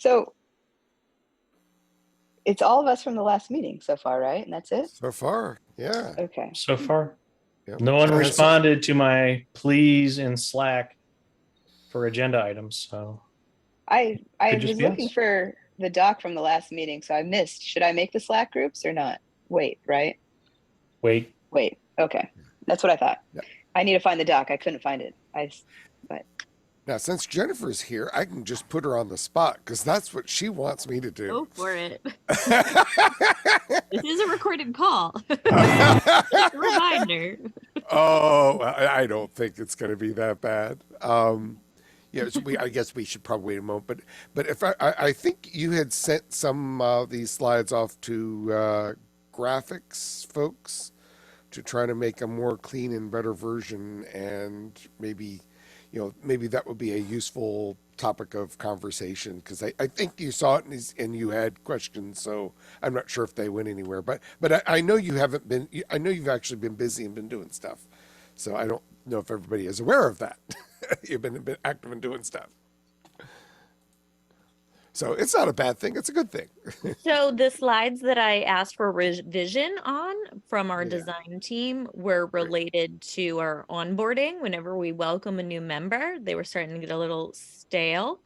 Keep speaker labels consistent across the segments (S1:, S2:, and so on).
S1: So it's all of us from the last meeting so far, right? And that's it?
S2: So far, yeah.
S1: Okay.
S3: So far,
S2: Yep.
S3: no one
S2: And so,
S3: responded to my pleas in Slack for agenda items. So
S1: I
S3: could just
S1: was
S3: be
S1: looking
S3: us.
S1: for the doc from the last meeting, so I missed. Should I make the Slack groups or not? Wait, right?
S3: Wait,
S1: Wait. Okay. That's what I thought.
S2: yeah.
S1: I need to find the doc. I couldn't find it. But
S2: Now, since Jennifer's here, I can just put her on the spot because that's what she wants me to do.
S4: Go for it. This is a recorded call. Reminder.
S2: Oh, I don't think it's going to be that bad. Yeah, so I guess we should probably wait a moment. But if I think you had sent some of these slides off to graphics folks to try to make a more clean and better version, and maybe, maybe that would be a useful topic of conversation because I think you saw it and you had questions. So I'm not sure if they went anywhere, but I know you haven't been. I know you've actually been busy and been doing stuff. So I don't know if everybody is aware of that. You've been a bit active in doing stuff. So it's not a bad thing. It's a good thing.
S4: So the slides that I asked for revision on from our
S2: Yeah.
S4: design team were related to our onboarding. Whenever we welcome a new member, they were starting to get a little stale.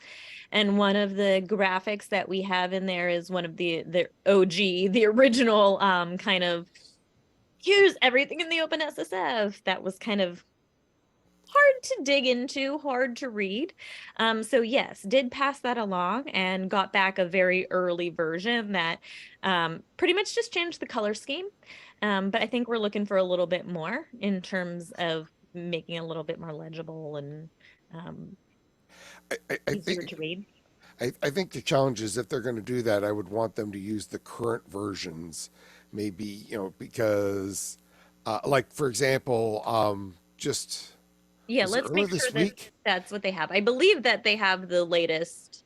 S4: And one of the graphics that we have in there is one of the OG, the original kind of here's everything in the OpenSSF. That was kind of hard to dig into, hard to read. So yes, did pass that along and got back a very early version that pretty much just changed the color scheme. But I think we're looking for a little bit more in terms of making it a little bit more legible and
S2: I
S4: easier
S2: think
S4: to read.
S2: I think the challenge is if they're going to do that, I would want them to use the current versions, maybe because, like for example, just
S4: Yeah,
S2: was it
S4: let's
S2: earlier
S4: make sure
S2: this
S4: that
S2: week?
S4: that's what they have. I believe that they have the latest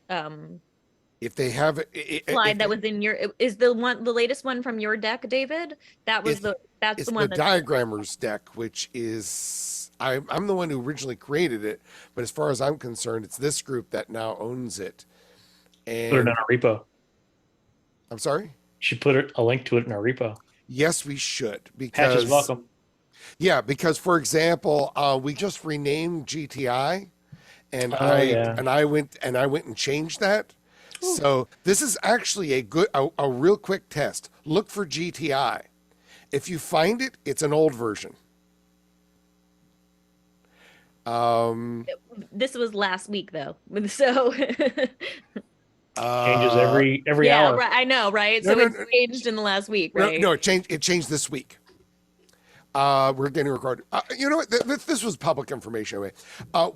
S2: If they have it,
S4: slide that was in your is the latest one from your deck, David? That was
S2: it's
S4: that's
S2: it's
S4: the
S2: the
S4: one that's
S2: diagrammers deck, which is I'm the one who originally created it, but as far as I'm concerned, it's this group that now owns it.
S3: put it in
S2: And
S3: our repo.
S2: I'm sorry.
S3: You should put a link to it in our repo.
S2: Yes, we should
S3: Patches
S2: because
S3: welcome.
S2: yeah, because for example, we just renamed GTI, and
S3: Oh yeah.
S2: I went and changed that. So this is actually a real quick test. Look for GTI. If you find it, it's an old version.
S4: this was last week though. So
S3: Changes every
S4: yeah,
S3: hour.
S4: right. I know, right?
S2: No,
S4: So
S2: no,
S4: it's
S2: no,
S4: changed in the last week, right?
S2: no, it changed. It changed this week. We're getting recorded. You know what? This was public information anyway.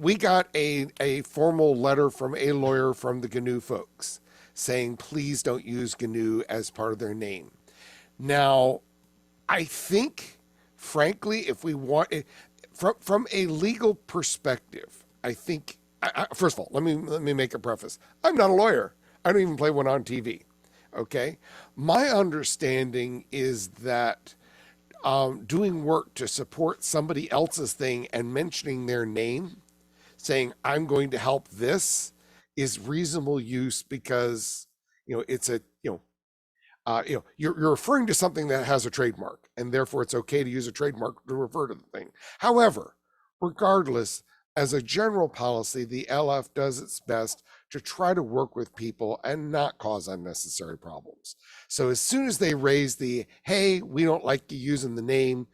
S2: We got a formal letter from a lawyer from the GNU folks saying, please don't use GNU as part of their name. Now, I think, frankly, if we want from a legal perspective, I think. First of all, let me make a preface. I'm not a lawyer. I don't even play one on TV. Okay, my understanding is that doing work to support somebody else's thing and mentioning their name, saying I'm going to help this, is reasonable use because it's a you're referring to something that has a trademark, and therefore it's okay to use a trademark to refer to the thing. However, regardless, as a general policy, the LF does its best to try to work with people and not cause unnecessary problems. So as soon as they raise the, hey, we don't like you using the name,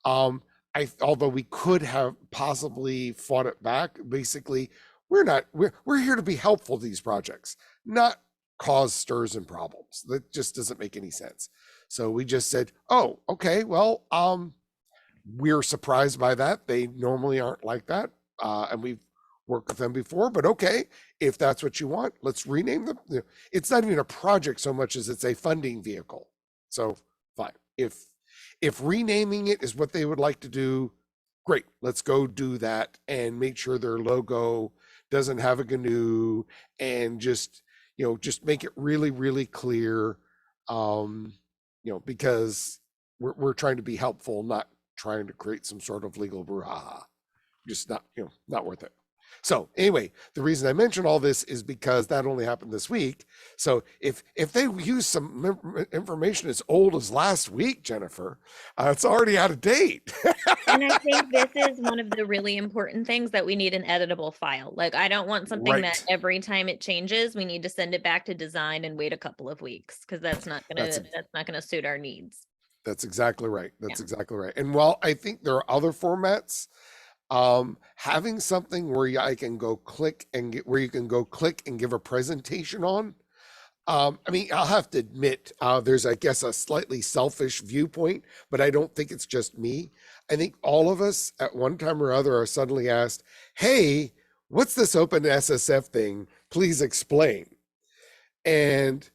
S2: although we could have possibly fought it back, basically, we're here to be helpful to these projects, not cause stirs and problems. That just doesn't make any sense. So we just said, oh, okay, well, we're surprised by that. They normally aren't like that. And we've worked with them before, but okay, if that's what you want, let's rename them. It's not even a project so much as it's a funding vehicle. So fine. If renaming it is what they would like to do, great. Let's go do that and make sure their logo doesn't have a GNU, and just make it really, really clear. Because we're trying to be helpful, not trying to create some sort of legal brouhaha. Just not worth it. So anyway, the reason I mention all this is because that only happened this week. So if they use some information as old as last week, Jennifer, it's already out of date.
S4: And I think this is one of the really important things that we need an editable file. Like, I don't want something that
S2: Right.
S4: every time it changes, we need to send it back to design and wait a couple of weeks, because that's not
S2: That's
S4: gonna suit our needs.
S2: that's exactly right.
S4: Yeah.
S2: That's exactly right. And while I think there are other formats, having something where I can go click and where you can go click and give a presentation on. I mean, I'll have to admit, there's, I guess, a slightly selfish viewpoint, but I don't think it's just me. I think all of us at one time or other are suddenly asked, hey, what's this OpenSSF thing? Please explain. And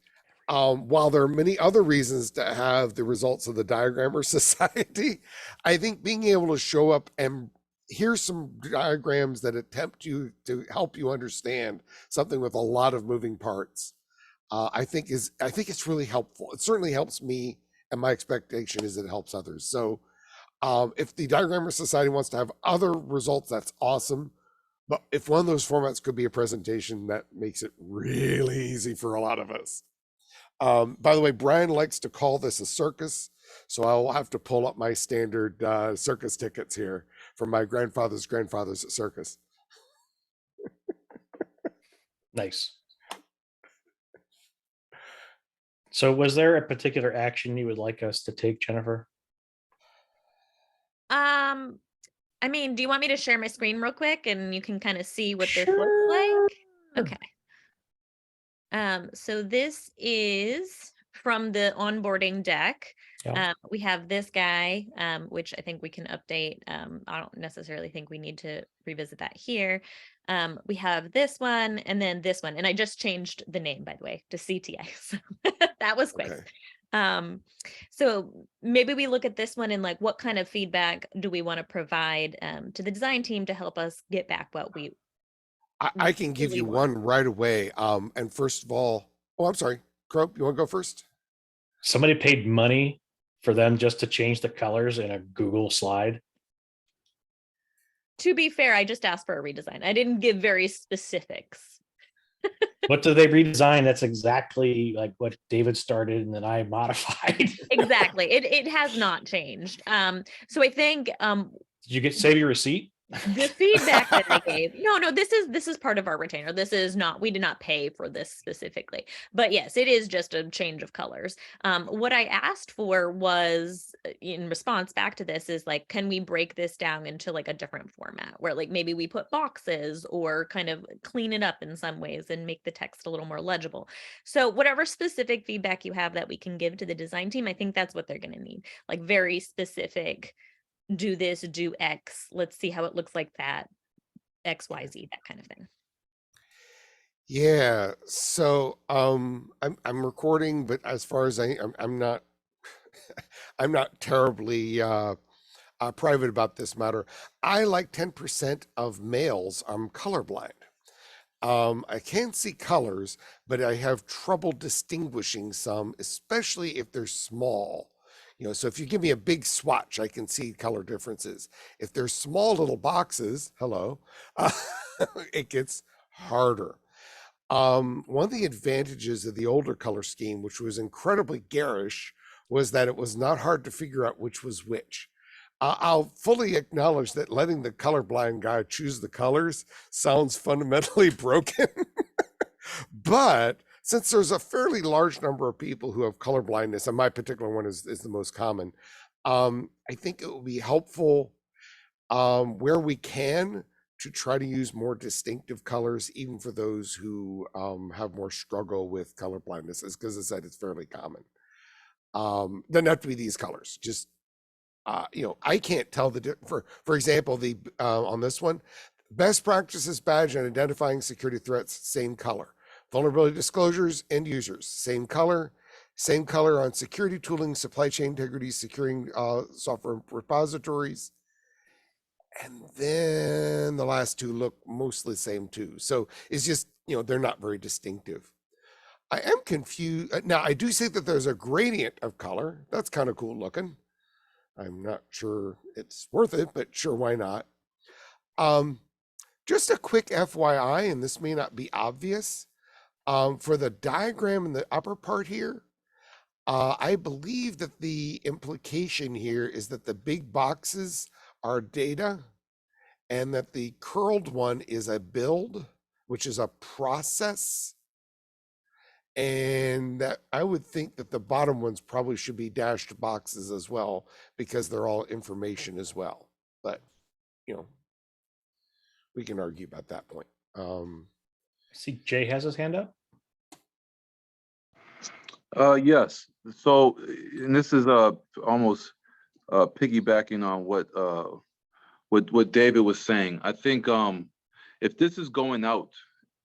S2: while there are many other reasons to have the results of the Diagrammer Society, I think being able to show up and here's some diagrams that attempt to help you understand something with a lot of moving parts. I think it's really helpful. It certainly helps me, and my expectation is it helps others. So, if the Diagrammer Society wants to have other results, that's awesome. But if one of those formats could be a presentation, that makes it really easy for a lot of us. By the way, Brian likes to call this a circus, so I'll have to pull up my standard circus tickets here from my grandfather's circus.
S3: Nice. So was there a particular action you would like us to take, Jennifer?
S4: I mean, do you want me to share my screen real quick and you can kind of see what this looks
S3: Sure.
S4: like? Okay. So this is from the onboarding deck.
S3: Yeah.
S4: We have this guy, which I think we can update. I don't necessarily think we need to revisit that here. We have this one and then this one, and I just changed the name, by the way, to CTA. So that was quick.
S2: Okay.
S4: So maybe we look at this one and like, what kind of feedback do we want to provide to the design team to help us get back what we
S2: I can give
S4: really
S2: you
S4: want?
S2: one right away. And first of all, oh, I'm sorry, Crow, you want to go first?
S3: Somebody paid money for them just to change the colors in a Google slide.
S4: To be fair, I just asked for a redesign. I didn't give very specifics.
S3: What do they redesign? That's exactly like what David started and then I modified.
S4: Exactly. It has not changed. So I think
S3: Did you save your receipt?
S4: the feedback that I gave, no, this is part of our retainer. This is not, we did not pay for this specifically, but yes, it is just a change of colors. What I asked for was in response back to this is like, can we break this down into like a different format where like maybe we put boxes or kind of clean it up in some ways and make the text a little more legible. So whatever specific feedback you have that we can give to the design team, I think that's what they're going to need, like very specific, do this, do X, let's see how it looks like that, XYZ, that kind of thing.
S2: Yeah. So I'm recording, but as far as I'm not I'm not terribly private about this matter. I like 10% of males. I'm colorblind. I can see colors, but I have trouble distinguishing some, especially if they're small. You know, so if you give me a big swatch, I can see color differences. If they're small little boxes, hello, it gets harder. One of the advantages of the older color scheme, which was incredibly garish, was that it was not hard to figure out which was which. I'll fully acknowledge that letting the colorblind guy choose the colors sounds fundamentally broken. But since there's a fairly large number of people who have color blindness, and my particular one is the most common, I think it will be helpful where we can to try to use more distinctive colors, even for those who have more struggle with color blindness, because as I said, it's fairly common. Doesn't have to be these colors, just you know, I can't tell for example, the on this one, best practices badge and identifying security threats, same color. Vulnerability disclosures, end users, same color on security tooling, supply chain integrity, securing software repositories. And then the last two look mostly the same too. So it's just, you know, they're not very distinctive. I am confused. Now, I do see that there's a gradient of color. That's kind of cool looking. I'm not sure it's worth it, but sure, why not? Just a quick FYI, and this may not be obvious, for the diagram in the upper part here, I believe that the implication here is that the big boxes are data and that the curled one is a build, which is a process. And that I would think that the bottom ones probably should be dashed boxes as well, because they're all information as well. But, you know, we can argue about that point.
S3: See, Jay has his hand up.
S5: Yes. So, and this is almost piggybacking on what David was saying. I think if this is going out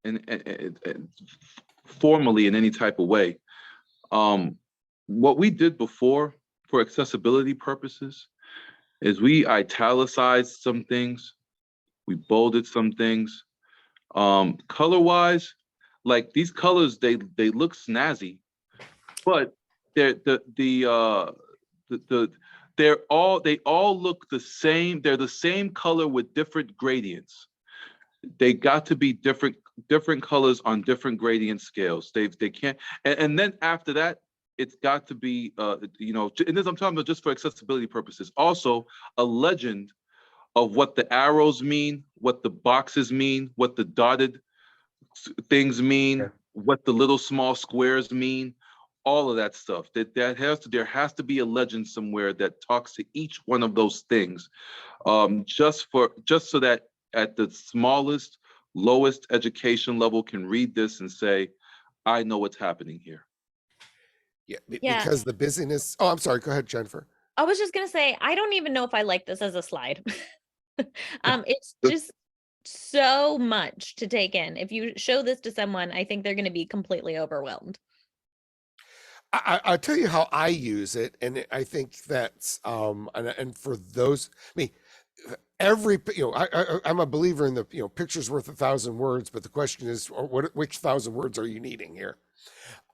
S5: and formally in any type of way, what we did before for accessibility purposes is we italicized some things, we bolded some things. Color wise, like these colors, they look snazzy, but they all look the same. They're the same color with different gradients. They got to be different colors on different gradient scales. They can't, and then after that, it's got to be you know, and this I'm talking about just for accessibility purposes. Also, a legend of what the arrows mean, what the boxes mean, what the dotted things mean,
S3: Sure.
S5: what the little small squares mean, all of that stuff. There has to be a legend somewhere that talks to each one of those things, just so that at the smallest, lowest education level can read this and say, I know what's happening here.
S2: Yeah,
S4: Yeah.
S2: because the busyness. Oh, I'm sorry. Go ahead, Jennifer.
S4: I was just gonna say, I don't even know if I like this as a slide. It's just so much to take in. If you show this to someone, I think they're gonna be completely overwhelmed.
S2: I'll tell you how I use it, and I think that's and for those, I mean, I'm a believer in the picture's worth 1,000 words, but the question is, which 1,000 words are you needing here?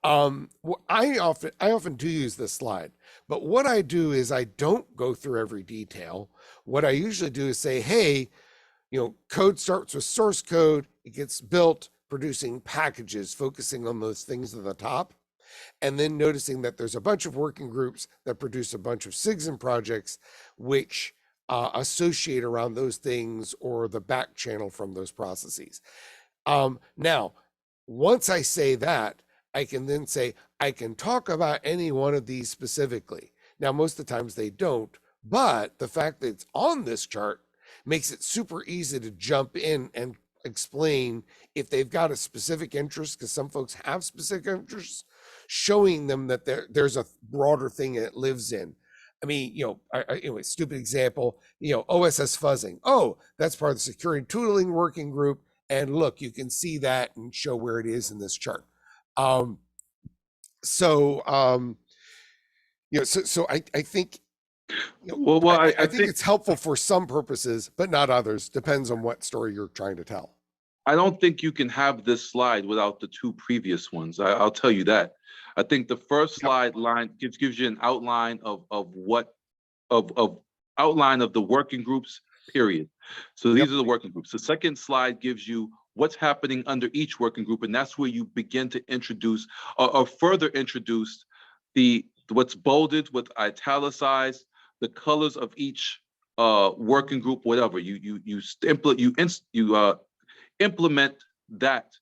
S2: I often do use this slide, but what I do is I don't go through every detail. What I usually do is say, hey, code starts with source code, it gets built, producing packages, focusing on those things at the top, and then noticing that there's a bunch of working groups that produce a bunch of SIGs and projects, which associate around those things or the back channel from those processes. Now, once I say that, I can then say, I can talk about any one of these specifically. Now, most of the times they don't, but the fact that it's on this chart makes it super easy to jump in and explain if they've got a specific interest, because some folks have specific interests, showing them that there's a broader thing that it lives in. I mean, a stupid example, OSS fuzzing. Oh, that's part of the security tooling working group. And look, you can see that and show where it is in this chart. So I think, I think it's helpful for some purposes, but not others. Depends on what story you're trying to tell.
S5: I don't think you can have this slide without the two previous ones. I'll tell you that. I think the first slide line gives you an outline of outline of the working groups, period. So these are the working groups. The second slide gives you what's happening under each working group, and that's where you begin to introduce or further introduce what's bolded, with italicized, the colors of each working group, whatever. You implement that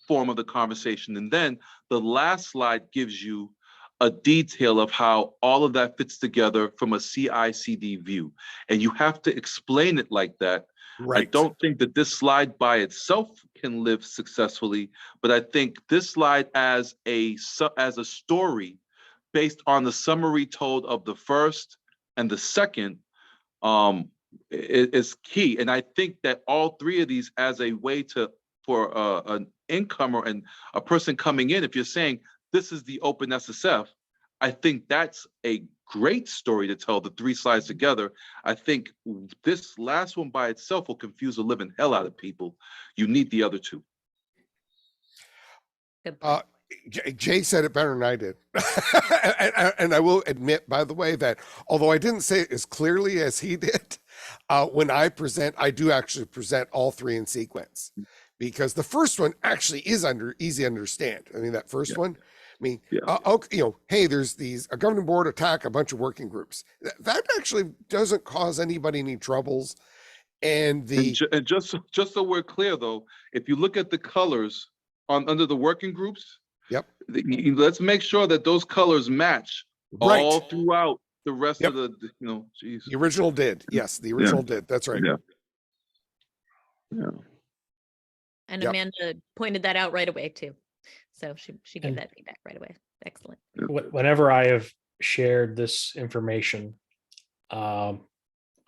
S5: form of the conversation. And then the last slide gives you a detail of how all of that fits together from a CI/CD view. And you have to explain it like that. Right. I don't think that this slide by itself can live successfully, but I think this slide as a story based on the summary told of the first and the second is key. And I think that all three of these as a way for an incomer and a person coming in, if you're saying this is the OpenSSF, I think that's a great story to tell, the three slides together. I think this last one by itself will confuse the living hell out of people. You need the other two.
S2: Jay said it better than I did. and I will admit, by the way, that although I didn't say it as clearly as he did, When I present, I do actually present all three in sequence because the first one actually is easy to understand. I mean, that first one, I mean,
S5: Yeah.
S2: okay, hey, there's a governing board attack a bunch of working groups. That actually doesn't cause anybody any troubles. And
S5: And just so we're clear though, if you look at the colors under the working groups,
S2: yep,
S5: let's make sure that those colors match
S2: right.
S5: all throughout the rest
S2: Yep.
S5: of geez.
S2: The original did. Yes, the original did. That's right.
S5: Yeah. Yeah.
S4: And
S2: Yep.
S4: Amanda pointed that out right away too. So she gave
S3: And-
S4: that feedback right away. Excellent.
S3: Whenever I have shared this information,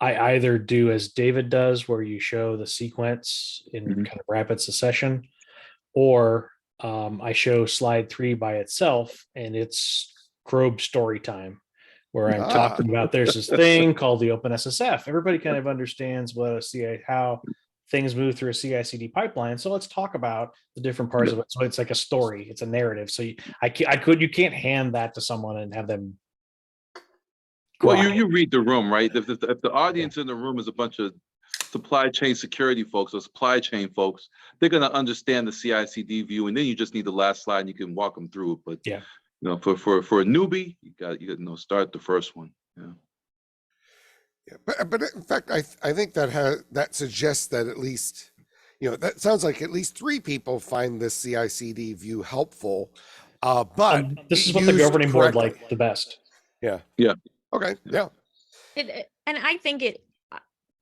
S3: I either do as David does, where you show the sequence in
S5: Mhm.
S3: kind of rapid succession, or I show slide 3 by itself, and it's Grobe story time, where I'm talking about there's this thing called the OpenSSF. Everybody kind of understands what a CI, how things move through a CI/CD pipeline. So let's talk about the different parts of it. So it's like a story, it's a narrative. So you can't hand that to someone and have them.
S5: Well,
S3: cry.
S5: you read the room, right? If the audience in the room is a bunch of supply chain security folks or supply chain folks, they're going to understand the CI/CD view, and then you just need the last slide and you can walk them through it. But
S3: Yeah.
S5: for a newbie, you got start the first one. Yeah.
S2: Yeah, but in fact, I think that suggests that at least, that sounds like at least 3 people find this CI/CD view helpful. But
S3: this is what the
S2: used
S3: governing board
S2: correctly.
S3: liked the best.
S2: Yeah.
S5: Yeah.
S2: Okay. Yeah.
S4: And I think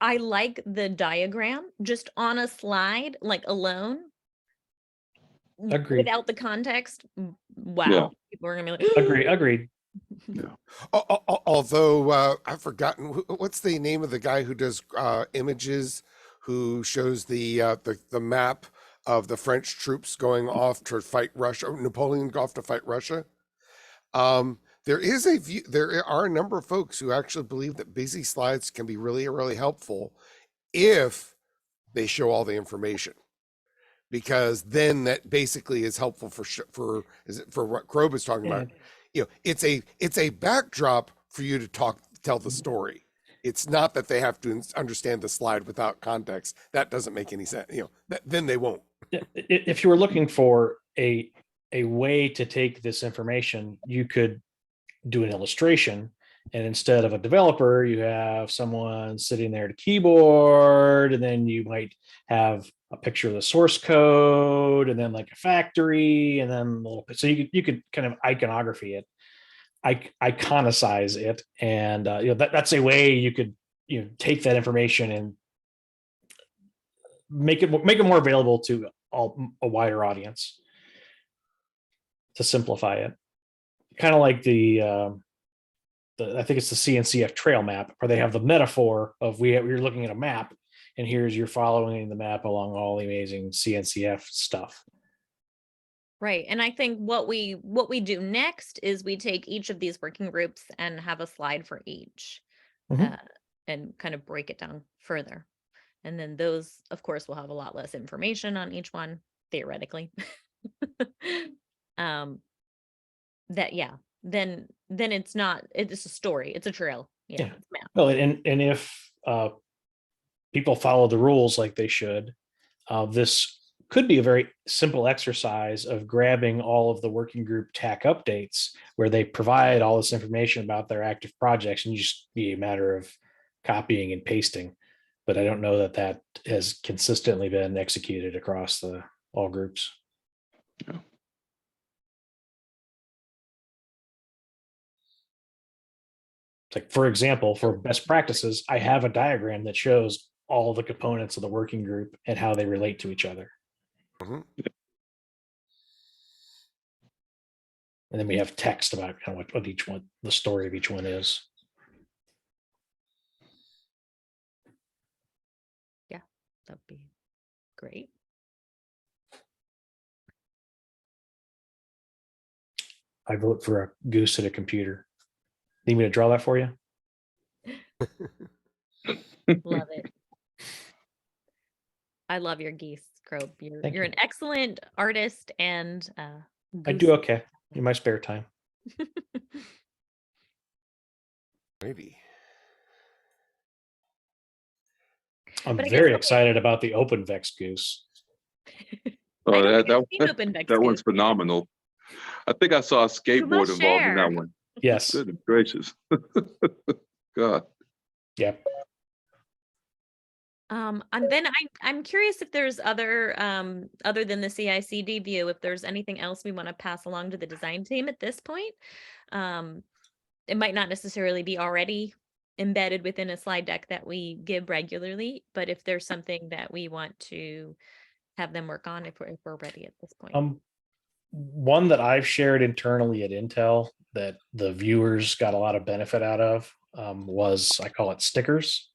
S4: I like the diagram just on a slide, like alone.
S3: Agreed.
S4: Without the context, wow.
S5: Yeah.
S4: People are gonna be like,
S3: Agreed.
S2: Although I've forgotten what's the name of the guy who does images, who shows the map of the French troops going off to fight Russia, Napoleon off to fight Russia. There is a view. There are a number of folks who actually believe that busy slides can be really, really helpful if they show all the information, because then that basically is helpful for what Grobe is talking about. It's a backdrop for you to tell the story. It's not that they have to understand the slide without context. That doesn't make any sense. Then they won't.
S3: If you were looking for a way to take this information, you could do an illustration, and instead of a developer, you have someone sitting there at a keyboard, and then you might have a picture of the source code, and then like a factory, and then a little bit. So you could kind of iconography it, iconicize it, and that's a way you could take that information and make it more available to a wider audience, to simplify it. Kind of like I think it's the CNCF trail map, where they have the metaphor of we're looking at a map, and you're following the map along all the amazing CNCF stuff.
S4: right. And I think what we do next is we take each of these working groups and have a slide for each, and kind of break it down further. And then those, of course, will have a lot less information on each one, theoretically. Then it's a story, it's a trail. It's a map.
S3: Well, and if people follow the rules like they should, this could be a very simple exercise of grabbing all of the working group TAC updates, where they provide all this information about their active projects, and you just be a matter of copying and pasting. But I don't know that has consistently been executed across all groups.
S5: Yeah.
S3: Like, for example, for best practices, I have a diagram that shows all the components of the working group and how they relate to each other.
S2: Mhm.
S3: And then we have text about kind of what each one, the story of each one is.
S4: Yeah, that'd be great.
S3: I vote for a goose at a computer. Need me to draw that for you?
S4: Love it. I love your geese, Grobe. You're
S3: Thank you.
S4: an excellent artist, and
S3: I do okay in my spare time.
S2: Maybe.
S3: I'm
S4: But I guess,
S3: very
S4: okay.
S3: excited about the OpenVex goose.
S5: Oh,
S4: I don't
S5: that
S4: think I've seen OpenVex
S5: that one's
S4: Goose yet.
S5: phenomenal. I think I saw a
S4: You
S5: skateboard
S4: must
S5: involved in that
S4: share.
S5: one.
S3: Yes.
S5: Goodness gracious. God.
S3: Yep.
S4: And then I'm curious if there's other than the CI/CD view, if there's anything else we want to pass along to the design team at this point. It might not necessarily be already embedded within a slide deck that we give regularly, but if there's something that we want to have them work on, if we're ready at this point.
S3: One that I've shared internally at Intel that the viewers got a lot of benefit out of was, I call it stickers.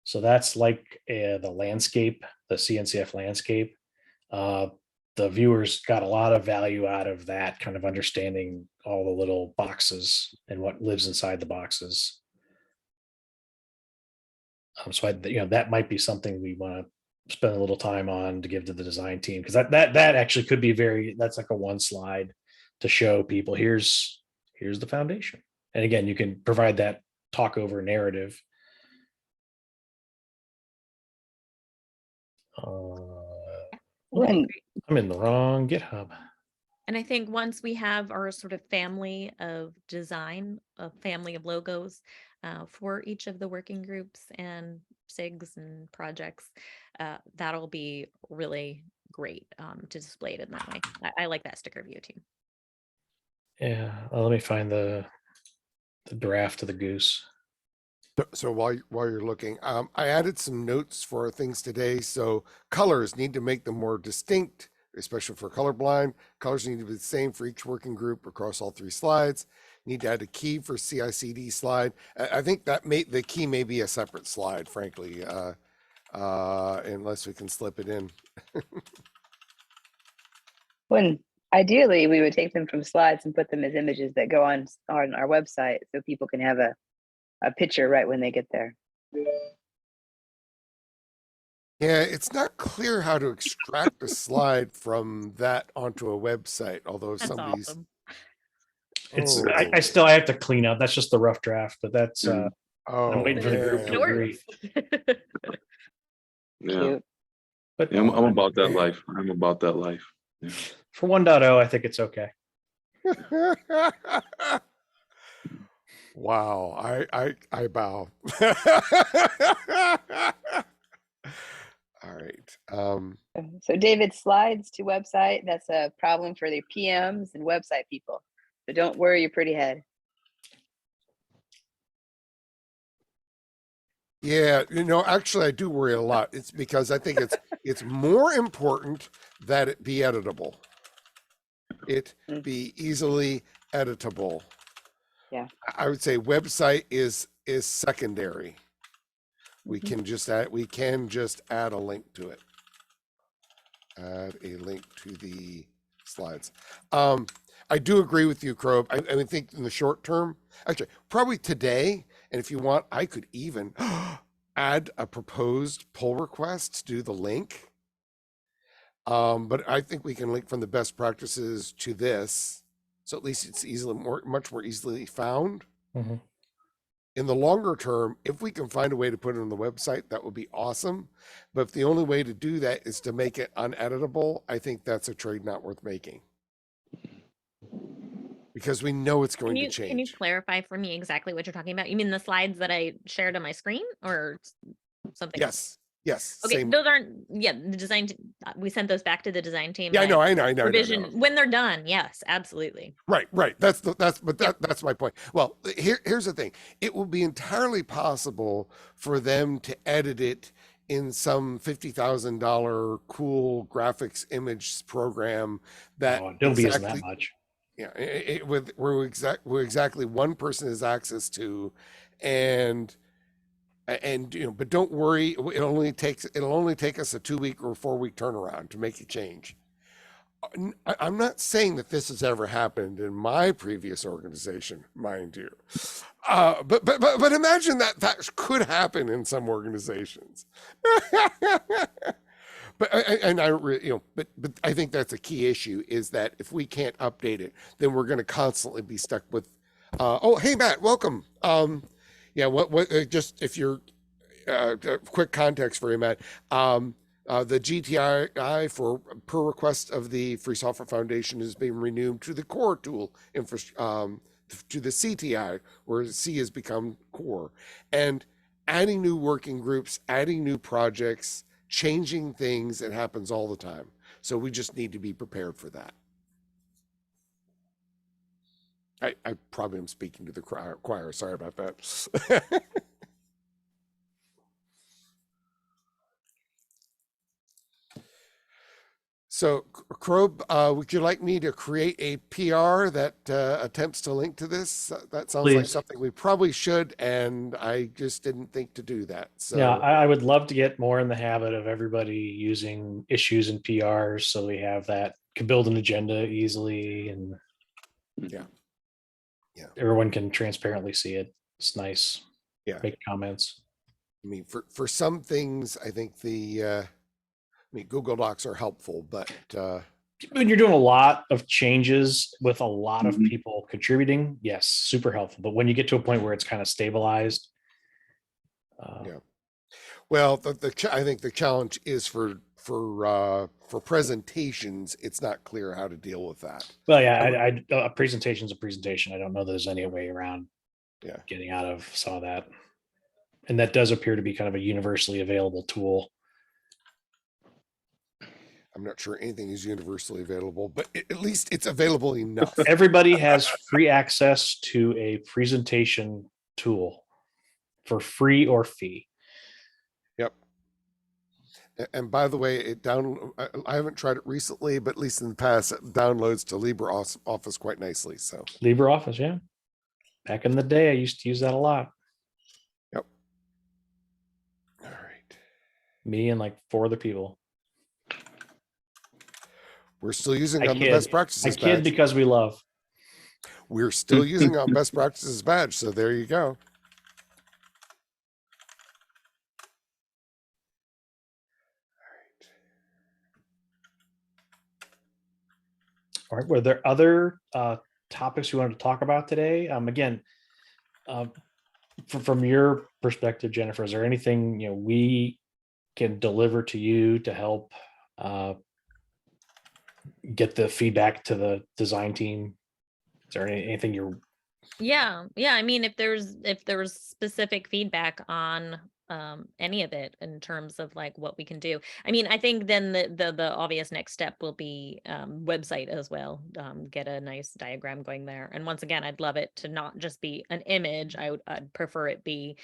S3: So that's like the landscape, the CNCF landscape. The viewers got a lot of value out of that, kind of understanding all the little boxes and what lives inside the boxes. So that might be something we want to spend a little time on to give to the design team, because that actually could be that's like a one slide to show people here's the foundation. And again, you can provide that talk over narrative.
S1: When
S3: I'm in the wrong GitHub.
S4: And I think once we have our sort of family of design, a family of logos for each of the working groups and SIGs and projects, that'll be really great to display it in that way. I like that sticker view too.
S3: Yeah, let me find the draft of the goose.
S2: So while you're looking, I added some notes for things today. So colors need to make them more distinct, especially for colorblind. Colors need to be the same for each working group across all 3 slides. Need to add a key for CI/CD slide. I think that the key may be a separate slide, frankly, unless we can slip it in.
S1: when ideally we would take them from slides and put them as images that go on our website so people can have a picture right when they get there.
S2: Yeah, it's not clear how to extract a slide from that onto a website, although
S4: That's
S2: somebody's
S4: awesome.
S3: It's
S2: Oh.
S3: I have to clean up. That's just the rough draft, but that's I'm
S2: Oh,
S3: waiting for the group
S2: man.
S3: to agree.
S5: Yeah.
S1: Cute.
S3: But
S5: Yeah, I'm about that life. I'm about that life. Yeah.
S3: for 1.0, I think it's okay.
S2: Wow, I bow. All right.
S1: So David, slides to website, that's a problem for the PMs and website people. So don't worry your pretty head.
S2: Yeah, actually I do worry a lot. It's because I think it's more important that it be editable. It be easily editable.
S1: Yeah.
S2: I would say website is secondary. We can just add a link to it. Add a link to the slides. I do agree with you, Crow. I think in the short term, actually, probably today, and if you want, I could even add a proposed pull request to do the link. But I think we can link from the best practices to this, so at least it's much more easily found.
S3: Mm-hmm.
S2: In the longer term, if we can find a way to put it on the website, that would be awesome. But if the only way to do that is to make it uneditable, I think that's a trade not worth making. Because we know it's going to change.
S4: Can you clarify for me exactly what you're talking about? You mean the slides that I shared on my screen or something else?
S2: Yes.
S4: Okay,
S2: Same.
S4: those aren't, the design, we sent those back to the design team.
S2: Yeah, I know.
S4: Revision, when they're done, yes, absolutely.
S2: Right. That's my point. Well, here's the thing. It will be entirely possible for them to edit it in some $50,000 cool graphics image program that
S3: Adobe isn't that much.
S2: Yeah, where exactly one person has access to, and but don't worry, it'll only take us a 2-week or 4-week turnaround to make a change. I'm not saying that this has ever happened in my previous organization, mind you, but imagine that could happen in some organizations. But I think that's a key issue, is that if we can't update it, then we're going to constantly be stuck with. Oh, hey Matt, welcome. Yeah, just if you're quick context for you, Matt. The GTI for per request of the Free Software Foundation is being renewed to the core tool to the CTI, where C has become core, and adding new working groups, adding new projects, changing things. It happens all the time. So we just need to be prepared for that. I probably am speaking to the choir. Sorry about that. So, Krob, would you like me to create a PR that attempts to link to this? That sounds like
S3: Please.
S2: something we probably should, and I just didn't think to do that. So,
S3: Yeah, I would love to get more in the habit of everybody using issues and PRs, so we have that, can build an agenda easily, and
S2: yeah,
S3: everyone can transparently see it. It's nice.
S2: Yeah.
S3: Make comments.
S2: I mean, for some things, I think Google Docs are helpful, but
S3: When you're doing a lot of changes with a lot of
S5: Mhm.
S3: people contributing, yes, super helpful. But when you get to a point where it's kind of stabilized,
S2: Yeah. Well, I think the challenge is for presentations, it's not clear how to deal with that.
S3: well, yeah, a presentation is a presentation. I don't know there's any way around getting out of some of that. And that does appear to be kind of a universally available tool.
S2: I'm not sure anything is universally available, but at least it's available enough.
S3: Everybody has free access to a presentation tool for free or fee.
S2: Yep. And by the way, I haven't tried it recently, but at least in the past, it downloads to LibreOffice quite nicely. So
S3: LibreOffice, yeah. Back in the day, I used to use that a lot.
S2: Yep. All right.
S3: Me and like 4 other people.
S2: We're still using
S3: I
S2: on the
S3: kid.
S2: best practices
S3: I kid
S2: badge.
S3: because we love.
S2: We're still using on best practices badge. So there you go.
S3: All right. Were there other topics you wanted to talk about today? Again, from your perspective, Jennifer, is there anything we can deliver to you to help get the feedback to the design team? Is there anything you're?
S4: Yeah. I mean, if there's specific feedback on any of it in terms of like what we can do. I mean, I think then the obvious next step will be website as well. Get a nice diagram going there. And once again, I'd love it to not just be an image. I'd prefer it be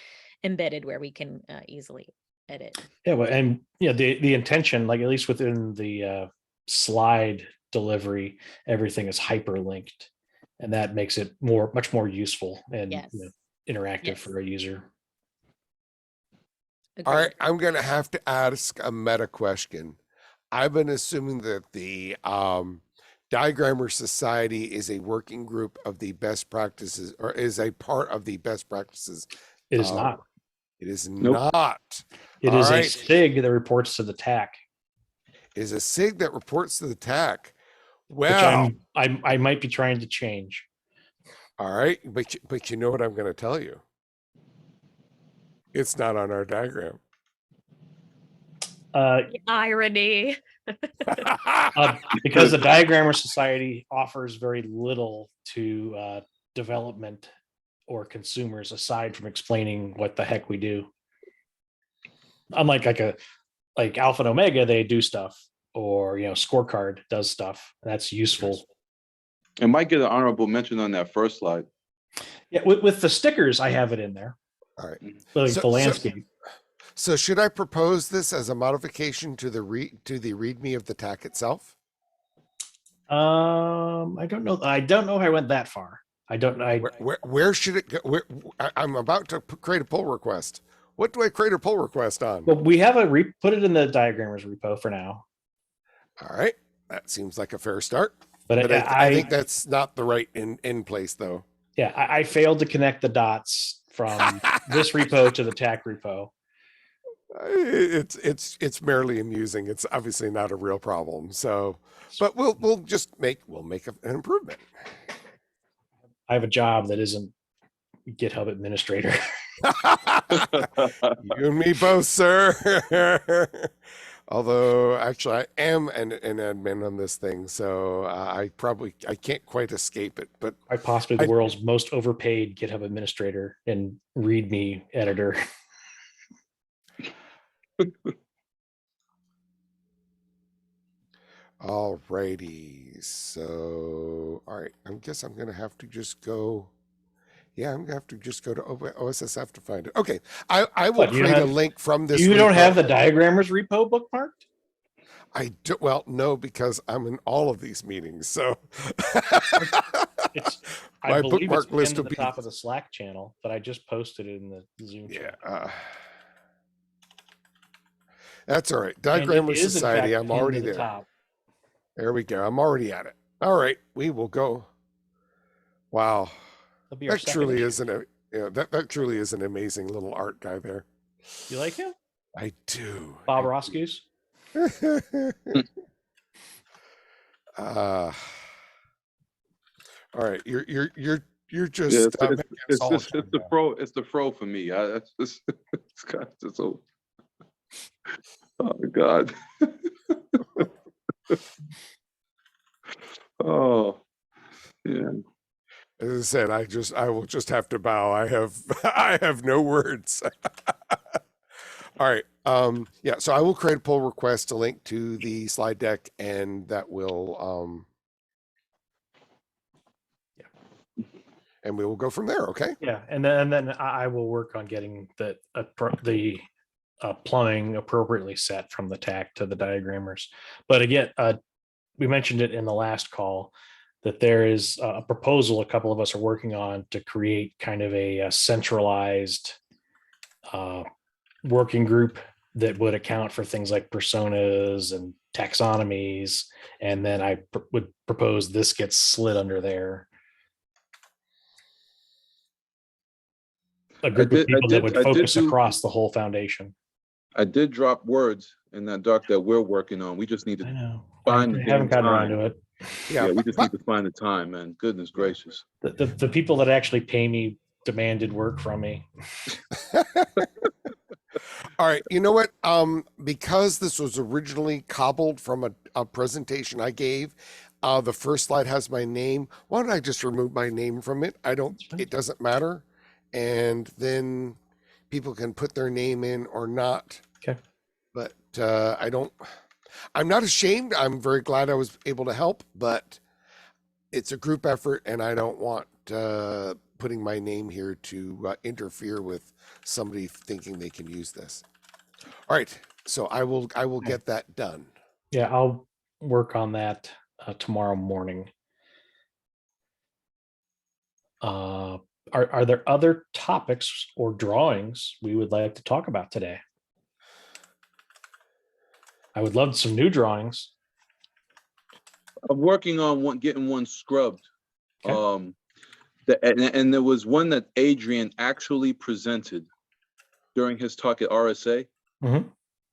S4: embedded where we can easily edit.
S3: Yeah, and the intention, like at least within the slide delivery, everything is hyperlinked, and that makes it much more useful and interactive for a user.
S4: Agreed.
S2: All right, I'm going to have to ask a meta question. I've been assuming that the Diagrammer Society is a working group of the best practices, or is a part of the best practices.
S3: It is not.
S2: It is
S5: Nope.
S2: not.
S3: It is a SIG that reports to the TAC.
S2: It is a SIG that reports to the TAC. Well,
S3: which I might be trying to change.
S2: All right, but you know what I'm going to tell you? It's not on our diagram.
S4: Irony.
S3: Because the Diagrammer Society offers very little to development or consumers aside from explaining what the heck we do. Unlike like Alpha and Omega, they do stuff, or Scorecard does stuff that's useful.
S5: It might get an honorable mention on that first slide.
S3: Yeah, with the stickers, I have it in there.
S2: All right.
S3: Like the landscape.
S2: So should I propose this as a modification to the README of the TAC itself?
S3: I don't know. I don't know if I went that far. I don't know.
S2: Where should it go? I'm about to create a pull request. What do I create a pull request on?
S3: Well, we have put it in the diagrammers repo for now.
S2: All right. That seems like a fair start.
S3: But
S2: I think that's not the right in place though.
S3: Yeah, I failed to connect the dots from this repo to the TAC repo.
S2: It's merely amusing. It's obviously not a real problem. So, but we'll make an improvement.
S3: I have a job that isn't GitHub administrator.
S2: You and me both, sir. Although, actually, I am an admin on this thing, so I can't quite escape it. But
S3: Quite possibly the
S2: I-
S3: world's most overpaid GitHub administrator and README editor.
S2: all righty. So, all right. I guess I'm gonna have to just go. Yeah, I'm gonna have to just go to OSSF to find it. Okay, I will
S3: What, you don't
S2: create a
S3: have-
S2: link from this.
S3: You don't
S2: repo.
S3: have the diagrammers repo bookmarked?
S2: I do. Well, no, because I'm in all of these meetings. So
S3: It's I
S2: my
S3: believe it's
S2: bookmark list
S3: pinned
S2: will
S3: to
S2: be.
S3: the top of the Slack channel, but I just posted it in the Zoom
S2: Yeah.
S3: channel.
S2: That's all right.
S3: And it
S2: Diagrammer
S3: is, in
S2: Society.
S3: fact,
S2: I'm
S3: pinned
S2: already
S3: to the
S2: there.
S3: top.
S2: There we go. I'm already at it. All right, we will go. Wow,
S3: That'll be our
S2: that
S3: second
S2: truly
S3: issue.
S2: isn't a. Yeah, that truly is an amazing little art guy there.
S3: You like him?
S2: I do.
S3: Bob Roscoe's?
S2: All right, you're just
S5: Yeah,
S2: making us
S5: it's
S2: all
S5: just
S2: turn
S5: it's the
S2: down.
S5: fro it's the fro for me. It's just it's got it's so. Oh God. Oh yeah.
S2: As I said, I will just have to bow. I have I have no words. All right. Yeah, so I will create a pull request to link to the slide deck, and that will and we will go from there. Okay.
S3: Yeah, and then I will work on getting the plumbing appropriately set from the TAC to the diagrammers. But again, we mentioned it in the last call that there is a proposal a couple of us are working on to create kind of a centralized working group that would account for things like personas and taxonomies. And then I would propose this gets slid under there. A group of people that would focus across the whole foundation.
S5: I did drop words in that doc that we're working on. We just need
S3: I
S5: to
S3: know.
S5: find
S3: I
S5: the
S3: haven't
S5: damn
S3: gotten around
S5: time.
S3: to it.
S5: Yeah, we just
S2: but-
S5: need to find the time, man. Goodness gracious.
S3: The people that actually pay me demanded work from me.
S2: All right. You know what? Because this was originally cobbled from a presentation I gave, the first slide has my name. Why don't I just remove my name from it? It doesn't matter. And then people can put their name in or not.
S3: Okay.
S2: But I'm not ashamed. I'm very glad I was able to help, but it's a group effort and I don't want putting my name here to interfere with somebody thinking they can use this. All right, so I will get that done.
S3: Yeah, I'll work on that tomorrow morning. Are there other topics or drawings we would like to talk about today? I would love some new drawings.
S5: I'm working on getting one scrubbed.
S3: Okay.
S5: And there was one that Adrian actually presented during his talk at RSA.
S3: Mhm.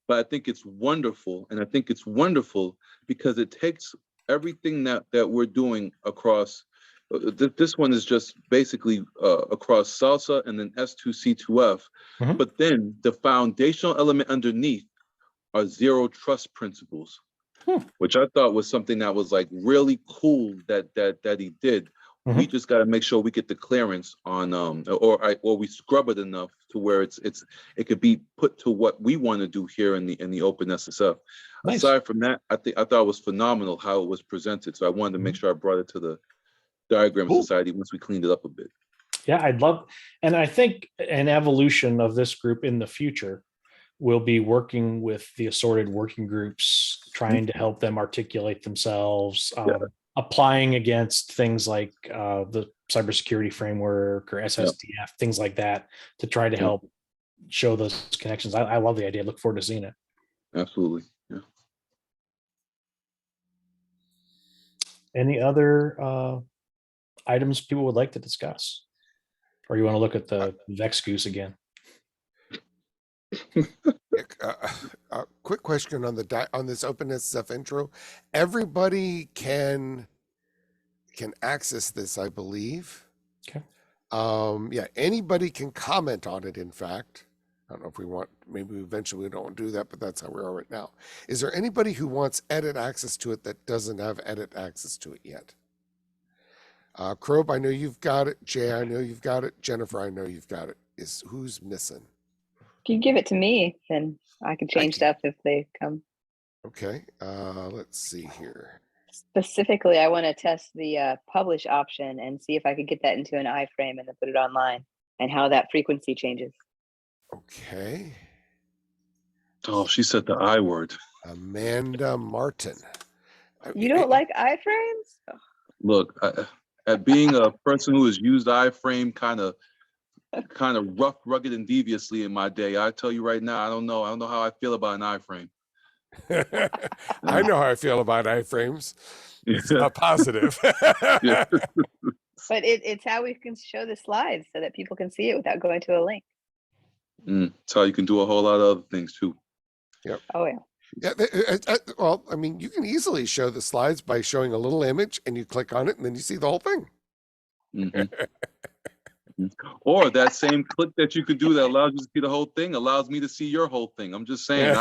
S5: But I think it's wonderful, and I think it's wonderful because it takes everything that we're doing across. This one is just basically across salsa and then S2C2F,
S3: Mhm.
S5: but then the foundational element underneath are zero trust principles, which I thought was something that was like really cool that he did. We just got to make sure we get the clearance on or we scrub it enough to where it could be put to what we want to do here in the OpenSSF.
S3: Nice.
S5: Aside from that, I thought it was phenomenal how it was presented. So I wanted to make sure I brought it to the Diagram
S3: Cool.
S5: Society once we cleaned it up a bit.
S3: Yeah, I'd love, and I think an evolution of this group in the future will be working with the assorted working groups, trying to help them articulate themselves, applying against things like the cybersecurity framework or SSDF, things like that, to try to help show those connections. I love the idea. Look forward to seeing it.
S5: Absolutely. Yeah.
S3: Any other items people would like to discuss? Or you want to look at the Vex Goose again?
S2: Quick question on on this OpenSSF intro. Everybody can access this, I believe.
S3: Okay.
S2: Yeah, anybody can comment on it, in fact. I don't know if we want, maybe eventually we don't do that, but that's how we are right now. Is there anybody who wants edit access to it that doesn't have edit access to it yet? Krob, I know you've got it. Jay, I know you've got it. Jennifer, I know you've got it. Who's missing?
S1: If you give it to me, then I can change stuff if they come.
S2: Okay, let's see here.
S1: Specifically, I want to test the publish option and see if I could get that into an iframe and then put it online, and how that frequency changes.
S2: Okay.
S5: Oh, she said the I word.
S2: Amanda Martin.
S1: You don't like iframes? Oh.
S5: Look, at being a person who has used iframe kind of rough, rugged, and deviously in my day, I tell you right now, I don't know how I feel about an iframe.
S2: I know how I feel about iframes. It's
S5: Yeah.
S2: not positive.
S5: Yeah.
S1: But it's how we can show the slides so that people can see it without going to a link.
S5: It's how you can do a whole lot of other things too.
S2: Yep.
S1: Oh yeah.
S2: Yeah. Well, I mean, you can easily show the slides by showing a little image, and you click on it, and then you see the whole thing.
S5: Or that same click that you could do that allows you to see the whole thing allows me to see your whole thing. I'm just saying.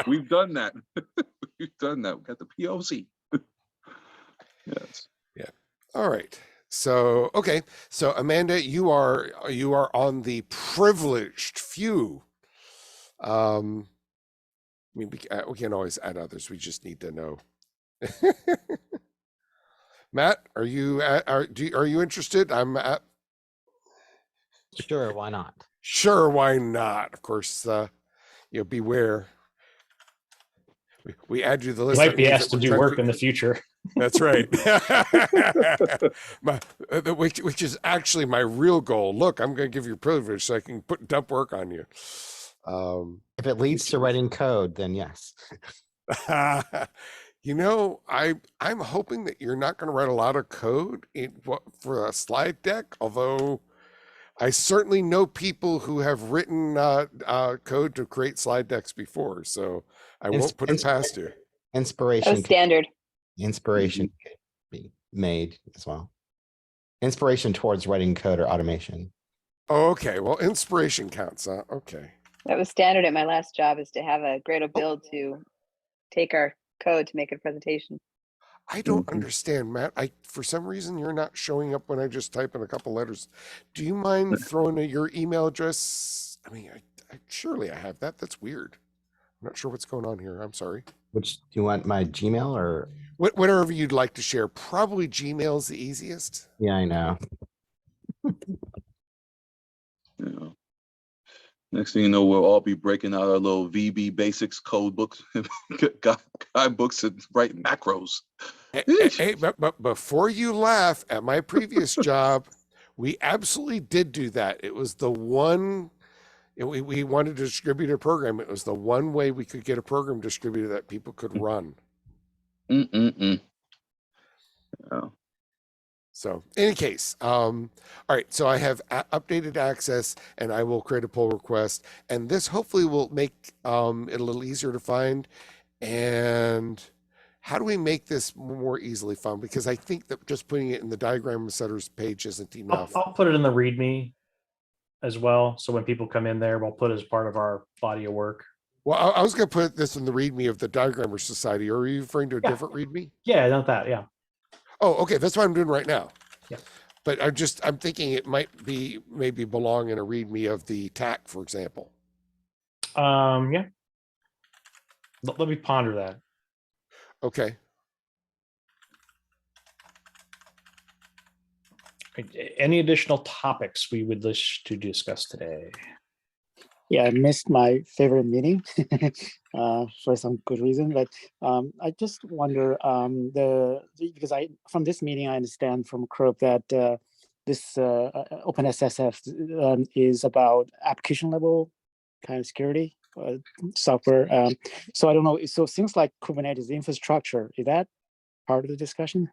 S5: We've done that. We've done that. We got the POC. Yes.
S2: Yeah. All right. So, okay. So, Amanda, you are on the privileged few. I mean, we can always add others. We just need to know. Matt, are you interested?
S6: Sure, why not?
S2: Sure, why not? Of course, beware. We add you to the list.
S3: Might be asked to do work in the future.
S2: That's right. Which is actually my real goal. Look, I'm going to give you privilege so I can dump work on you.
S6: If it leads to writing code, then yes.
S2: I'm hoping that you're not going to write a lot of code for a slide deck, although I certainly know people who have written code to create slide decks before, so I won't put it past you.
S6: Inspiration.
S1: Standard.
S6: Inspiration could be made as well. Inspiration towards writing code or automation.
S2: Oh, okay. Well, inspiration counts, huh? Okay.
S1: That was standard at my last job, is to have a Gradle build to take our code to make a presentation.
S2: I don't understand, Matt. For some reason you're not showing up when I just type in a couple letters. Do you mind throwing your email address? I mean, surely I have that. That's weird. I'm not sure what's going on here. I'm sorry.
S6: Which do you want, my Gmail or
S2: whatever you'd like to share? Probably Gmail's the easiest.
S6: Yeah, I know.
S5: Yeah. Next thing you know, we'll all be breaking out our little VB basics code books, guide books, and write macros.
S2: Hey, but before you laugh, at my previous job, we absolutely did do that. It was the one, we wanted to distribute a program. It was the one way we could get a program distributed that people could run.
S5: Yeah.
S2: So in any case, all right, so I have updated access and I will create a pull request, and this hopefully will make it a little easier to find. And how do we make this more easily found? Because I think that just putting it in the diagram setters page isn't enough.
S3: I'll put it in the README as well. So when people come in there, we'll put it as part of our body of work.
S2: Well, I was going to put this in the README of the Diagrammer Society. Are you referring to a different README?
S3: Yeah, not that. Yeah.
S2: Oh, okay. That's what I'm doing right now.
S3: Yeah.
S2: But I'm thinking it might maybe belong in a README of the TAC, for example.
S3: Yeah. Let me ponder that.
S2: Okay.
S3: Any additional topics we would wish to discuss today?
S7: Yeah, I missed my favorite meeting for some good reason, but I just wonder because from this meeting I understand from Krob that this OpenSSF is about application level kind of security software. So I don't know. So things like Kubernetes infrastructure, is that part of the discussion?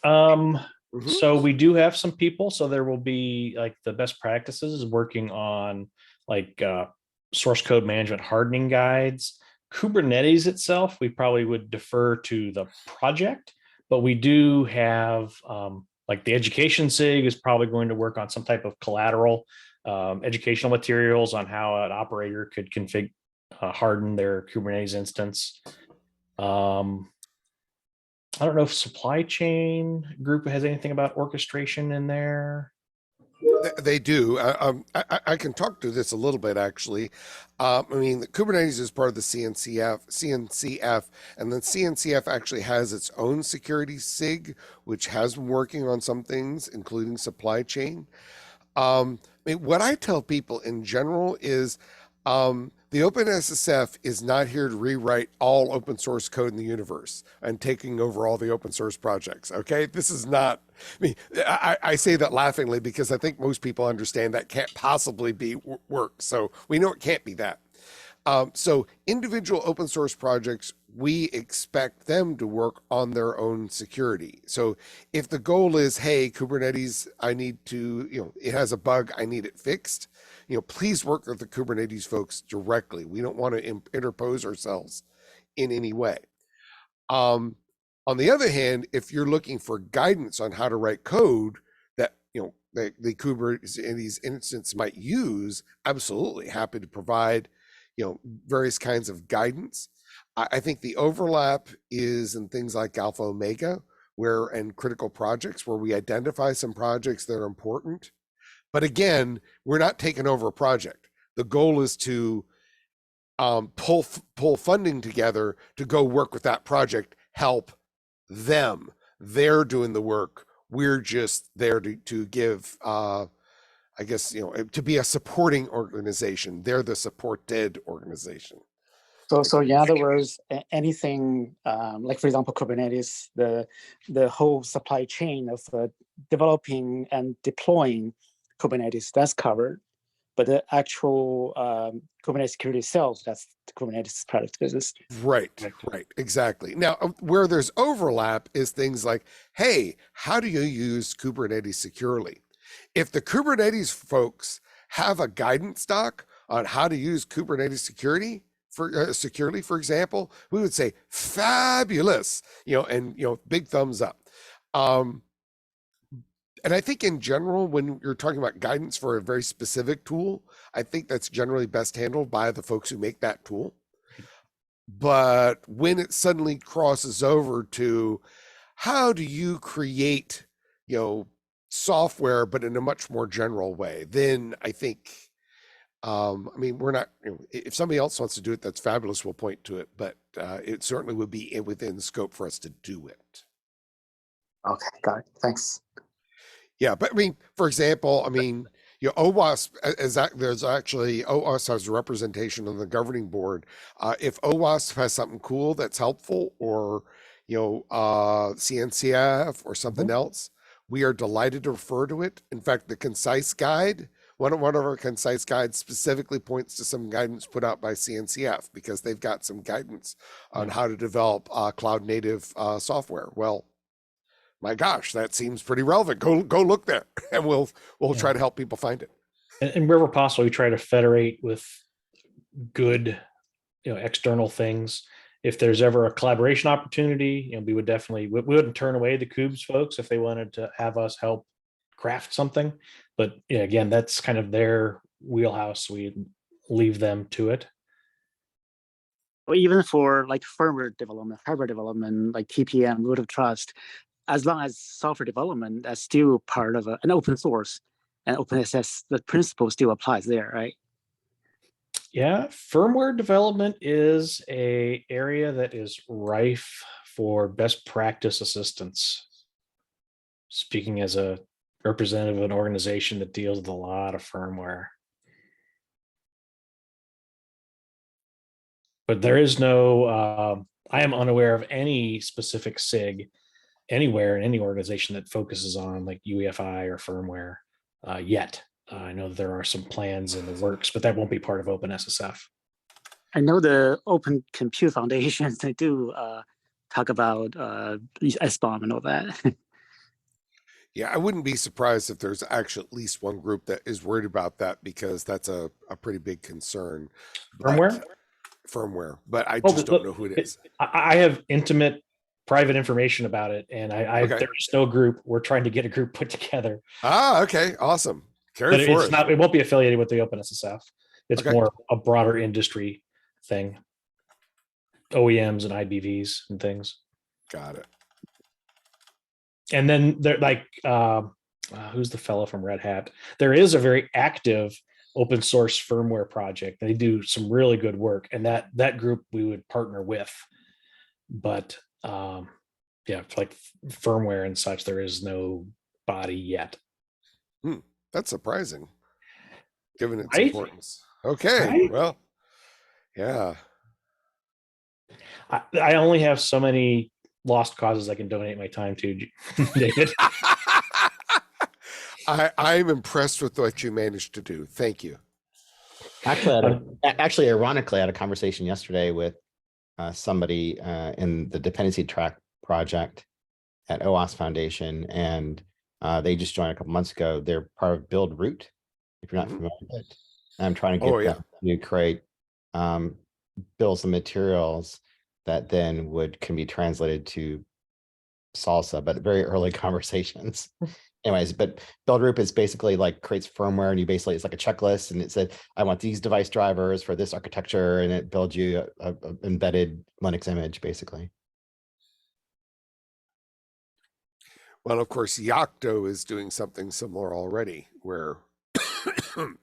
S3: So we do have some people. So there will be like the best practices working on like source code management hardening guides. Kubernetes itself, we probably would defer to the project, but we do have like the education SIG is probably going to work on some type of collateral, educational materials on how an operator could configure, harden their Kubernetes instance. I don't know if supply chain group has anything about orchestration in there.
S2: They do. I can talk to this a little bit, actually. I mean, the Kubernetes is part of the CNCF, and then CNCF actually has its own security SIG, which has been working on some things, including supply chain. I mean, what I tell people in general is the OpenSSF is not here to rewrite all open source code in the universe and taking over all the open source projects. Okay, this is not. I mean, I say that laughingly because I think most people understand that can't possibly be work. So we know it can't be that. So individual open source projects, we expect them to work on their own security. So if the goal is, hey, Kubernetes, I need to, it has a bug, I need it fixed, please work with the Kubernetes folks directly. We don't want to interpose ourselves in any way. On the other hand, if you're looking for guidance on how to write code that, the Kubernetes instance might use, absolutely happy to provide various kinds of guidance. I think the overlap is in things like Alpha Omega, and critical projects where we identify some projects that are important. But again, we're not taking over a project. The goal is to pull funding together to go work with that project, help them. They're doing the work. We're just there to give I guess, to be a supporting organization. They're the supported organization.
S7: So in other words, anything like, for example, Kubernetes, the whole supply chain of developing and deploying Kubernetes, that's covered. But the actual Kubernetes security itself, that's the Kubernetes product business.
S2: Right, exactly. Now, where there's overlap is things like, hey, how do you use Kubernetes securely? If the Kubernetes folks have a guidance doc on how to use Kubernetes securely, for example, we would say fabulous, and big thumbs up. And I think in general, when you're talking about guidance for a very specific tool, I think that's generally best handled by the folks who make that tool. But when it suddenly crosses over to how do you create, software, but in a much more general way, then I think, we're not, if somebody else wants to do it, that's fabulous. We'll point to it, but it certainly would be within scope for us to do it.
S7: Okay, got it. Thanks.
S2: Yeah, but for example, OWASP, there's actually, OWASP has a representation on the governing board. If OWASP has something cool that's helpful, or, CNCF or something else, we are delighted to refer to it. In fact, the concise guide, one of our concise guides specifically points to some guidance put out by CNCF because they've got some guidance on how to develop cloud native software. Well, my gosh, that seems pretty relevant. Go look there, and we'll try to help people find it.
S3: And wherever possible, we try to federate with good, external things. If there's ever a collaboration opportunity, we would definitely, we wouldn't turn away the Kubes folks if they wanted to have us help craft something. But again, that's kind of their wheelhouse. We leave them to it.
S7: Or even for like firmware development, hardware development, like TPM, root of trust, as long as software development, that's still part of an open source, and OpenSSF, the principle still applies there, right?
S3: Yeah, firmware development is a area that is rife for best practice assistance. Speaking as a representative of an organization that deals with a lot of firmware. But there is no, I am unaware of any specific SIG anywhere in any organization that focuses on like UEFI or firmware yet. I know there are some plans in the works, but that won't be part of OpenSSF.
S7: I know the Open Compute Foundation, they do talk about SBOM and all that.
S2: Yeah, I wouldn't be surprised if there's actually at least one group that is worried about that, because that's a pretty big concern.
S3: Firmware?
S2: But I just don't know who it is.
S3: I have intimate private information about it, and
S2: Okay.
S3: there's no group. We're trying to get a group put together,
S2: Okay, awesome. Carry
S3: but
S2: forward.
S3: it's not. It won't be affiliated with the OpenSSF. It's
S2: Okay.
S3: more a broader industry thing, OEMs and IBVs and things.
S2: Got it.
S3: And then they're like, who's the fellow from Red Hat? There is a very active open source firmware project. They do some really good work, and that group we would partner with. But yeah, like firmware and such, there is no body yet.
S2: That's surprising, given its
S3: Right?
S2: importance. Okay,
S3: Right?
S2: well, yeah.
S3: I only have so many lost causes I can donate my time to, David.
S2: I'm impressed with what you managed to do. Thank you.
S6: Actually, ironically, I had a conversation yesterday with somebody in the dependency track project at OWASP Foundation, and they just joined a couple months ago. They're part of Build Root, if you're not familiar with it. I'm trying to get them to create bills and materials that then can be translated to Salsa, but very early conversations. Anyways, but Build Root is basically like creates firmware, and it's like a checklist, and it said, I want these device drivers for this architecture, and it builds you a embedded Linux image, basically.
S2: Well, of course, Yocto is doing something similar already, where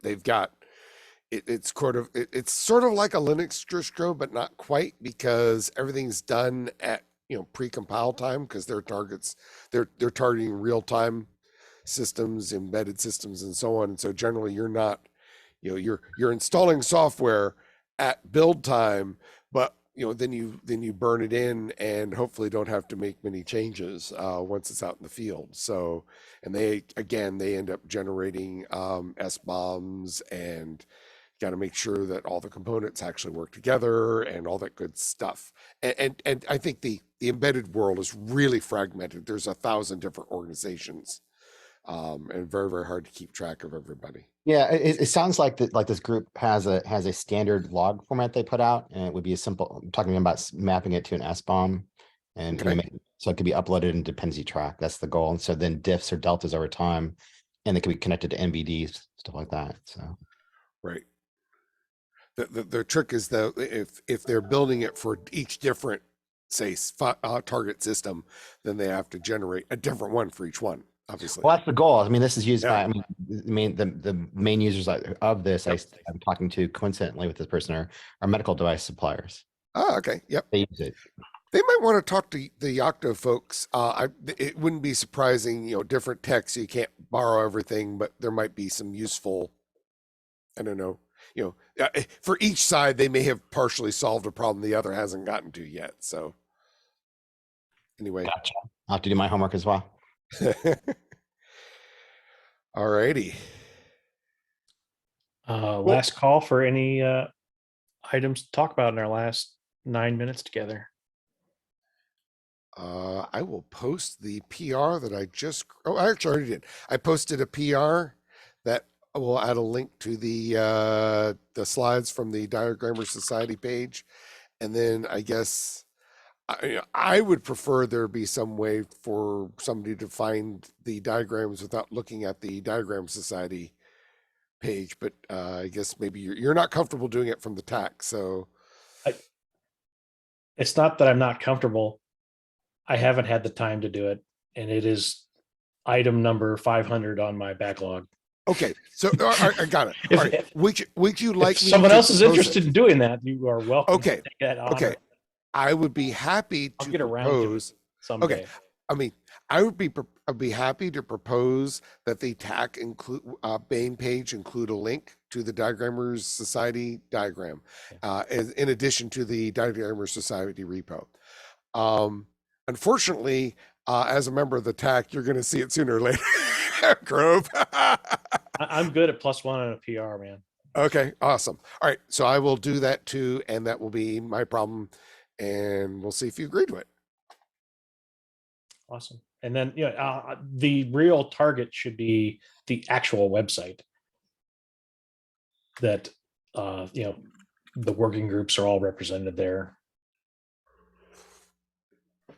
S2: they've got it's sort of like a Linux distro, but not quite, because everything's done at pre-compile time, because they're targeting real-time systems, embedded systems, and so on. And so generally, you're not you're installing software at build time, but then you burn it in and hopefully don't have to make many changes once it's out in the field. So, and they end up generating SBOMs, and got to make sure that all the components actually work together and all that good stuff. And I think the embedded world is really fragmented. There's 1,000 different organizations, and very, very hard to keep track of everybody.
S6: Yeah, it sounds like that. Like this group has a standard log format they put out, and it would be a simple. I'm talking about mapping it to an SBOM, and so it could be uploaded in dependency track. That's the goal. And so then diffs or deltas over time, and they can be connected to MVDs, stuff like that. So,
S2: right. The trick is, though, if they're building it for each different, say, target system, then they have to generate a different one for each one. Obviously.
S6: Well, that's the goal. I mean, this is used by, the main users of this I'm talking to coincidentally with this person are medical device suppliers.
S2: Oh, okay. Yep.
S6: They use it.
S2: They might want to talk to the Yocto folks. It wouldn't be surprising, different tech, so you can't borrow everything, but there might be some useful, I don't know, for each side, they may have partially solved a problem the other hasn't gotten to yet. So anyway.
S6: Gotcha. I'll have to do my homework as well.
S2: All righty.
S3: Last call for any items to talk about in our last 9 minutes together.
S2: I will post the PR that I actually already did. I posted a PR that will add a link to the slides from the Diagrammer Society page, and then I guess I would prefer there be some way for somebody to find the diagrams without looking at the Diagram Society page, but I guess maybe you're not comfortable doing it from the TAC. So
S3: it's not that I'm not comfortable. I haven't had the time to do it, and it is item number 500 on my backlog.
S2: Okay, so I got it. All right. Would you like
S3: if someone else is interested in doing that, you are welcome.
S2: Okay.
S3: To take that honor.
S2: Okay. I would be happy to
S3: get around
S2: propose.
S3: to it someday.
S2: Okay. I mean, I'd be happy to propose that the TAC main page include a link to the Diagrammers Society diagram, in addition to the Diagrammers Society repo. Unfortunately, as a member of the TAC, you're going to see it sooner or later. Grove.
S3: I'm good at +1 on a PR, man.
S2: Okay, awesome. All right, so I will do that too, and that will be my problem, and we'll see if you agree to it.
S3: Awesome. And then, the real target should be the actual website that, the working groups are all represented there.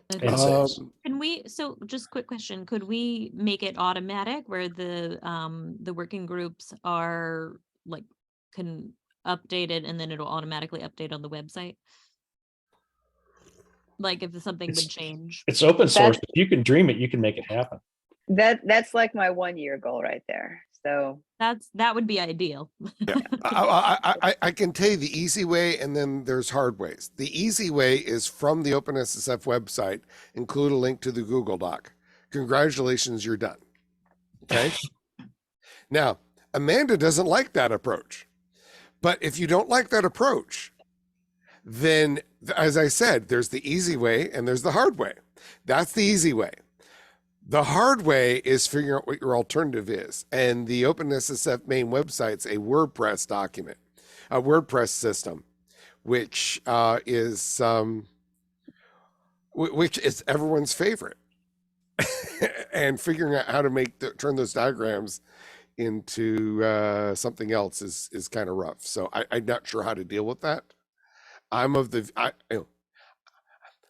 S3: And six.
S4: Can we, so just quick question, could we make it automatic where the working groups are like, can update it and then it'll automatically update on the website? Like if something would change.
S3: It's open source.
S1: That-
S3: If you can dream it, you can make it happen.
S1: That's like my 1-year goal right there. So
S4: That would be ideal.
S2: Yeah, I can tell you the easy way, and then there's hard ways. The easy way is from the OpenSSF website, include a link to the Google Doc. Congratulations, you're done. Okay. Now, Amanda doesn't like that approach. But if you don't like that approach, then, as I said, there's the easy way and there's the hard way. That's the easy way. The hard way is figuring out what your alternative is. And the OpenSSF main website's a WordPress document, a WordPress system, which is everyone's favorite. And figuring out how to turn those diagrams into something else is kind of rough. So I'm not sure how to deal with that.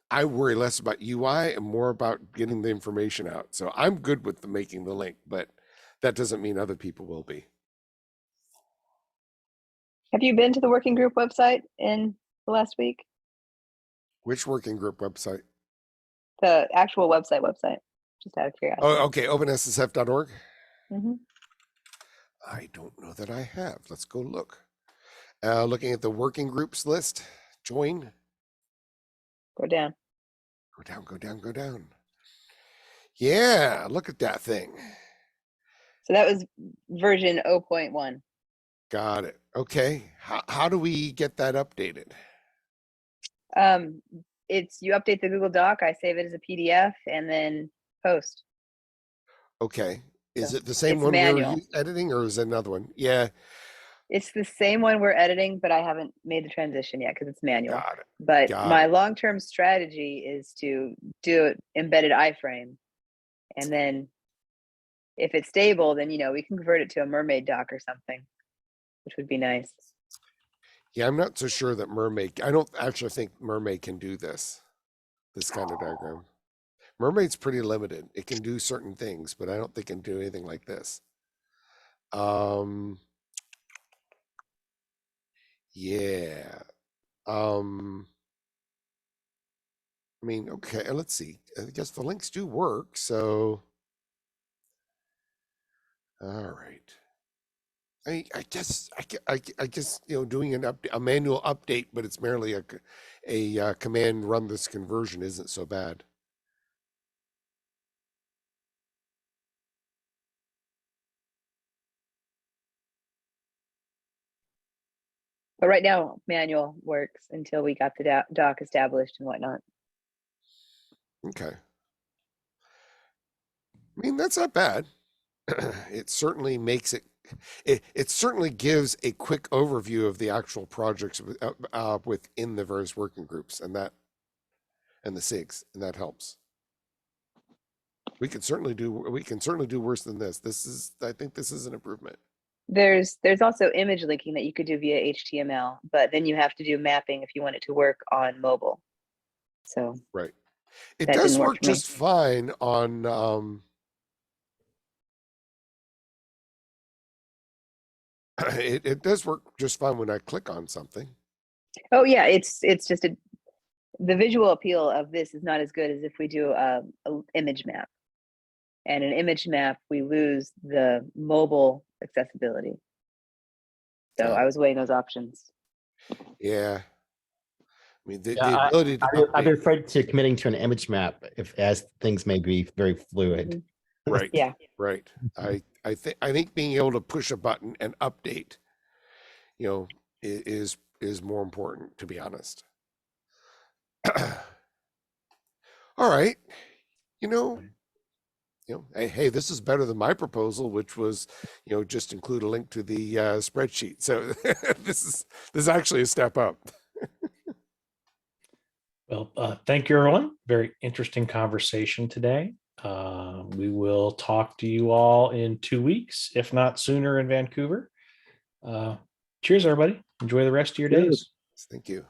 S2: I worry less about UI and more about getting the information out. So I'm good with making the link, but that doesn't mean other people will be.
S1: have you been to the working group website in the last week?
S2: Which working group website?
S1: The actual website, just out of curiosity.
S2: Oh, okay. OpenSSF.org.
S1: Mm-hmm.
S2: I don't know that I have. Let's go look. Looking at the working groups list, join.
S1: Go down.
S2: Go down, go down, go down. Yeah, look at that thing.
S1: So that was version 0.1.
S2: Got it. Okay. How do we get that updated?
S1: It's you update the Google Doc, I save it as a PDF and then post.
S2: Okay. Is
S1: So
S2: it the same
S1: it's
S2: one
S1: manual.
S2: we're editing, or is it another one? Yeah,
S1: It's the same one we're editing, but I haven't made the transition yet because it's manual.
S2: got it.
S1: But
S2: Got
S1: my
S2: it.
S1: long-term strategy is to do embedded iframe. And then if it's stable, then, we can convert it to a mermaid doc or something, which would be nice.
S2: Yeah, I'm not so sure that Mermaid, I don't actually think Mermaid can do this kind of diagram. Mermaid's pretty limited. It can do certain things, but I don't think it can do anything like this. Yeah. I mean, okay, let's see. I guess the links do work, so. All right. I guess doing a manual update, but it's merely a command run this conversion isn't so bad.
S1: But right now, manual works until we got the doc established and whatnot.
S2: Okay. I mean, that's not bad. It certainly makes it certainly gives a quick overview of the actual projects within the various working groups and the SIGs, and that helps. We can certainly do worse than this. I think this is an improvement.
S1: There's also image linking that you could do via HTML, but then you have to do mapping if you want it to work on mobile. So
S2: right. It
S1: that
S2: does
S1: didn't work
S2: work
S1: for me.
S2: just fine on it does work just fine when I click on something.
S1: Oh yeah, it's just the visual appeal of this is not as good as if we do a image map. And an image map, we lose the mobile accessibility. So I was weighing those options.
S2: Yeah. I mean, the
S6: Yeah,
S2: ability to
S6: I'd be
S2: update-
S6: afraid to committing to an image map as things may be very fluid.
S2: right.
S1: Yeah.
S2: Right. I think being able to push a button and update, is more important, to be honest. All right. Hey, this is better than my proposal, which was, just include a link to the spreadsheet. So this is actually a step up.
S3: Well, thank you, everyone. Very interesting conversation today. We will talk to you all in 2 weeks, if not sooner, in Vancouver. Cheers, everybody. Enjoy the rest of your days.
S2: Thank you.